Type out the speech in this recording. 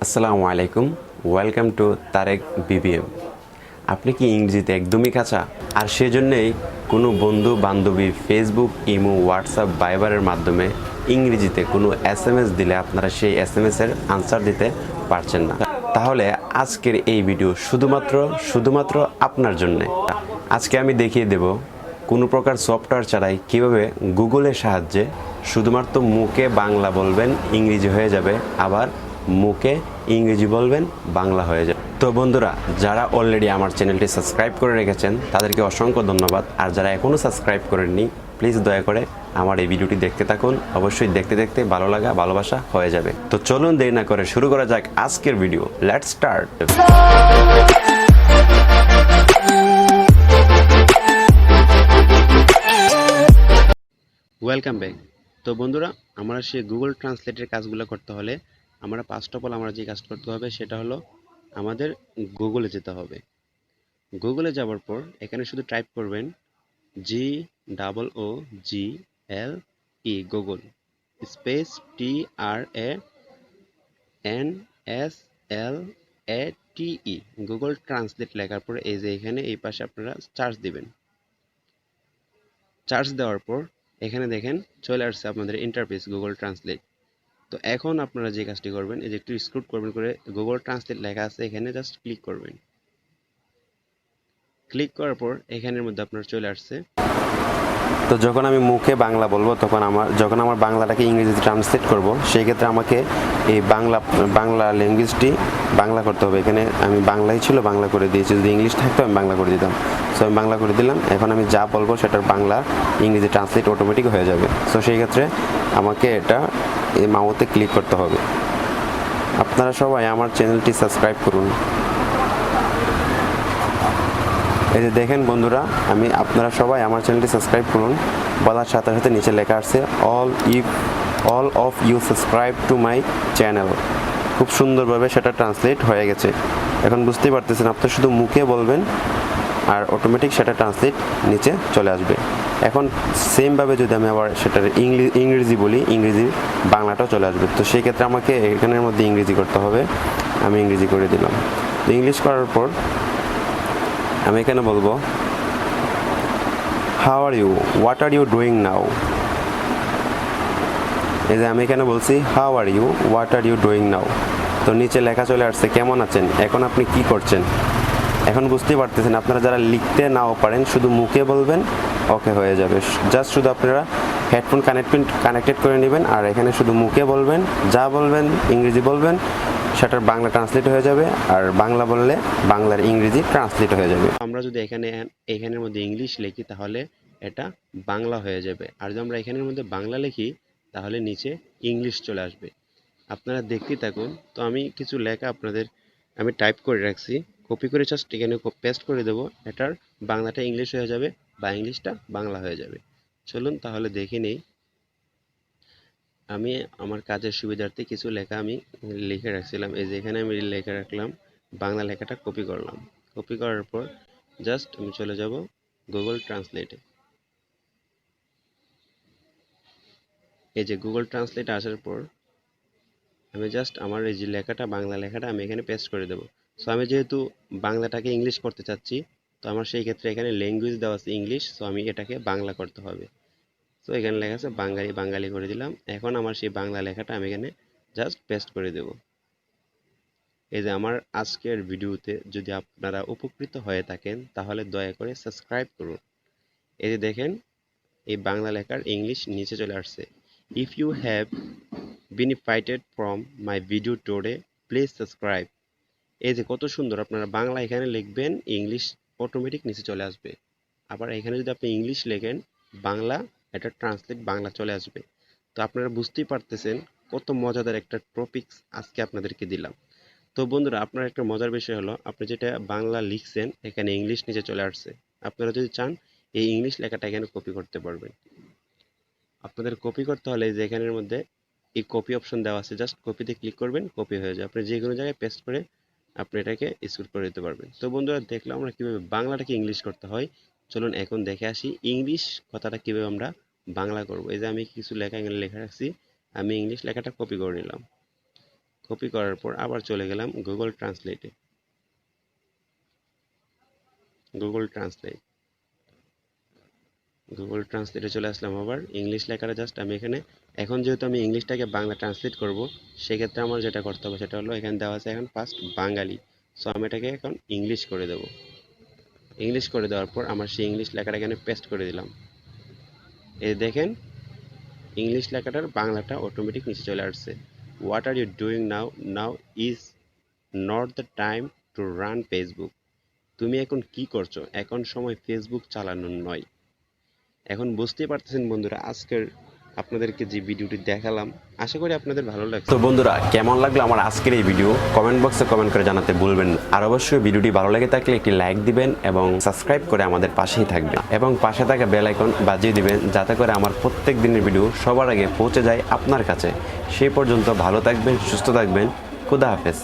আসসালামু আলাইকুম, welcome to Tarique BBM. আপনি কি ইংরেজিতে একদমই কাঁচা? আর সেজন্যই কোনো বন্ধু বান্ধবী ফেসবুক, ইমো, হোয়াটসঅ্যাপ, ভাইবারের মাধ্যমে ইংরেজিতে কোনো এসএমএস দিলে আপনারা সেই এসএমএসের আনসার দিতে পারছেন না। তাহলে আজকের এই ভিডিও শুধুমাত্র আপনার জন্যে। আজকে আমি দেখিয়ে দেব কোনো প্রকার সফটওয়্যার ছাড়াই কীভাবে গুগলের সাহায্যে শুধুমাত্র মুখে বাংলা বলবেন ইংরেজি হয়ে যাবে, আবার মুখে ইংরেজি বলবেন বাংলা হয়ে যাবে। তো বন্ধুরা, যারা অলরেডি আমার চ্যানেলটি সাবস্ক্রাইব করে রেখেছেন তাদেরকে অসংখ্য ধন্যবাদ। আর যারা এখনও সাবস্ক্রাইব করেননি, প্লিজ দয়া করে আমার এই ভিডিওটি দেখতে থাকুন। অবশ্যই দেখতে দেখতে ভালো লাগা ভালোবাসা হয়ে যাবে। তো চলুন দেরি না করে শুরু করা যাক আজকের video. Let's start. Welcome back. তো বন্ধুরা, আমরা সেই গুগল ট্রান্সলেটের কাজগুলো করতে হলে আমরা ফার্স্ট অফ অল আমরা যে কাজ করতে হবে সেটা হলো আমাদের গুগলে যেতে হবে। গুগলে যাওয়ার পর এখানে শুধু টাইপ করবেন GOOGLE Google space TRANSLATE Google translate লেখার পর এই যে এখানে এই পাশে আপনারা সার্চ দিবেন। সার্চ দেওয়ার পর এখানে দেখেন চলে আসছে আপনাদের ইন্টারফেস গুগল ট্রান্সলেট। তো এখন আপনারা যে কাজটি করবেন, এই যে একটু স্ক্রল করবেন করে গুগল ট্রান্সলেট লেখা আছে এখানে জাস্ট ক্লিক করবেন। ক্লিক করার পর এখানের মধ্যে আপনার চলে আসছে। তো যখন আমি মুখে বাংলা বলবো যখন আমার বাংলাটাকে ইংরেজিতে ট্রান্সলেট করব, সেই ক্ষেত্রে আমাকে এই বাংলা ল্যাঙ্গুয়েজটি বাংলা করতে হবে। এখানে আমি বাংলাই ছিল, বাংলা করে দিয়েছি। যদি ইংলিশ থাকতো আমি বাংলা করে দিতাম। সো আমি বাংলা করে দিলাম। এখন আমি যা বলবো সেটার বাংলা ইংরেজি ট্রান্সলেট অটোমেটিক হয়ে যাবে। সো সেই ক্ষেত্রে আমাকে এটা এই মাউসে ক্লিক করতে হবে। আপনারা সবাই আমার চ্যানেলটি সাবস্ক্রাইব করুন। এই যে দেখেন বন্ধুরা, আপনারা সবাই আমার চ্যানেলটি সাবস্ক্রাইব করুন বলার সাথে সাথে নিচে লেখা আছে all of you subscribe to my channel. খুব সুন্দরভাবে সেটা ট্রান্সলেট হয়ে গেছে। এখন বুঝতেই পারতেছেন, আপনি শুধু মুখে বলবেন আর অটোমেটিক সেটা ট্রান্সলেট নিচে চলে আসবে। এখন সেমভাবে যদি আমি আবার সেটার ইংরেজি বলি, ইংরেজি বাংলাটাও চলে আসবে। তো সেই ক্ষেত্রে আমাকে এখানের মধ্যে ইংরেজি করতে হবে। আমি ইংরেজি করে দিলাম। ইংলিশ করার পর আমি এখানে বলবো how are you, what are you doing now. এই যে আমি এখানে বলছি how are you, what are you doing now. তো নিচে লেখা চলে আসছে কেমন আছেন, এখন আপনি কি করছেন। এখন বুঝতেই পারতেছেন, আপনারা যারা লিখতে নাও পারেন শুধু মুখে বলবেন, ওকে হয়ে যাবে। জাস্ট শুধু আপনারা হেডফোন কানেক্টেড করে নেবেন আর এখানে শুধু মুখে বলবেন, যা বলবেন ইংরেজি বলবেন, সেটার বাংলা ট্রান্সলেট হয়ে যাবে। আর বাংলা বললে বাংলার ইংরেজি ট্রান্সলেট হয়ে যাবে। আমরা যদি এখানের মধ্যে ইংলিশ লিখি তাহলে এটা বাংলা হয়ে যাবে। আর যদি আমরা এখানের মধ্যে বাংলা লিখি তাহলে নিচে ইংলিশ চলে আসবে। আপনারা দেখতেই থাকুন। তো আমি কিছু লেখা আমি টাইপ করে রাখছি, কপি করে জাস্ট এখানে পেস্ট করে দেবো। এটার বাংলাটা ইংলিশ হয়ে যাবে বা ইংলিশটা বাংলা হয়ে যাবে। চলুন তাহলে দেখে নেই। আমি আমার কাজের সুবিধার্থে কিছু লেখা আমি লিখে রাখছিলাম। এই যে এখানে আমি লিখে রাখলাম, বাংলা লেখাটা কপি করলাম। কপি করার পর জাস্ট আমি চলে যাব গুগল ট্রান্সলেটে। এই যে গুগল ট্রান্সলেট আসার পর আমি জাস্ট আমার এই যে লেখাটা, বাংলা লেখাটা আমি এখানে পেস্ট করে দেবো। সো আমি যেহেতু বাংলাটাকে ইংলিশ করতে চাচ্ছি, তো আমার সেই ক্ষেত্রে এখানে ল্যাঙ্গুয়েজ দেওয়া আছে ইংলিশ, সো আমি এটাকে বাংলা করতে হবে। তো এখানে লেখা আছে বাঙালি করে দিলাম। এখন আমার সেই বাংলা লেখাটা আমি এখানে জাস্ট পেস্ট করে দেব। এই যে আমার আজকের ভিডিওতে যদি আপনারা উপকৃত হয়ে থাকেন তাহলে দয়া করে সাবস্ক্রাইব করুন। এই যে দেখেন, এই বাংলা লেখার ইংলিশ নিচে চলে আসছে। If you have benefited from my video today, please subscribe. এই যে কত সুন্দর, আপনারা বাংলা এখানে লিখবেন, ইংলিশ অটোমেটিক নিচে চলে আসবে। আবার এখানে যদি আপনি ইংলিশ লেখেন, বাংলা এটা ট্রান্সলেট বাংলা চলে আসবে। তো আপনারা বুঝতেই পারতেছেন কত মজাদার একটা টপিকস আজকে আপনাদেরকে দিলাম। তো বন্ধুরা, আপনার একটা মজার বিষয় হলো, আপনি যেটা বাংলা লিখছেন এখানে ইংলিশ নিচে চলে আসছে। আপনারা যদি চান এই ইংলিশ লেখাটা এখানে কপি করতে পারবেন। আপনাদের কপি করতে হলে যে এখানের মধ্যে এই কপি অপশন দেওয়া আছে, জাস্ট কপিতে ক্লিক করবেন, কপি হয়ে যাবে। আপনি যে কোনো জায়গায় পেস্ট করে আপনি এটাকে স্কুল করে দিতে পারবেন। তো বন্ধুরা, দেখলাম আমরা কিভাবে বাংলাটাকে ইংলিশ করতে হয়। চলুন এখন দেখে আসি ইংলিশ কথাটা কিভাবে আমরা বাংলা করব। এই যে আমি কিছু লেখা এখানে লেখা রাখছি, আমি ইংলিশ লেখাটা কপি করে নিলাম। কপি করার পর আবার চলে গেলাম গুগল ট্রান্সলেটে। গুগল ট্রান্সলেটে চলে আসলাম। আবার ইংলিশ লেখাটা জাস্ট আমি এখানে, এখন যেহেতু আমি ইংলিশটাকে বাংলা ট্রান্সলেট করব, সেক্ষেত্রে আমার যেটা করতে হবে সেটা হলো, এখানে দেওয়া আছে এখন ফার্স্ট বাঙালি, সো আমি এটাকে এখন ইংলিশ করে দেব। ইংলিশ করে দেওয়ার পর আমার সেই ইংলিশ লেখাটা এখানে পেস্ট করে দিলাম। এই দেখেন ইংলিশ লেখাটার বাংলাটা অটোমেটিক নিচে চলে আসছে। What are you doing now, now is not the time to run Facebook. তুমি এখন কি করছো, এখন সময় ফেসবুক চালানোর নয়। এখন বুঝতেই পারতেছেন বন্ধুরা, আজকের আপনাদেরকে যে ভিডিওটি দেখালাম, আশা করি আপনাদের ভালো লাগছে। তো বন্ধুরা, কেমন লাগলো আমার আজকের এই ভিডিও কমেন্ট বক্সে কমেন্ট করে জানাতে ভুলবেন না। আর অবশ্যই ভিডিওটি ভালো লেগে থাকলে একটি লাইক দিবেন এবং সাবস্ক্রাইব করে আমাদের পাশেই থাকবেন এবং পাশে থাকা বেল আইকন বাজিয়ে দিবেন, যাতে করে আমার প্রত্যেক দিনের ভিডিও সবার আগে পৌঁছে যায় আপনার কাছে। সেই পর্যন্ত ভালো থাকবেন, সুস্থ থাকবেন। খুদা হাফেজ।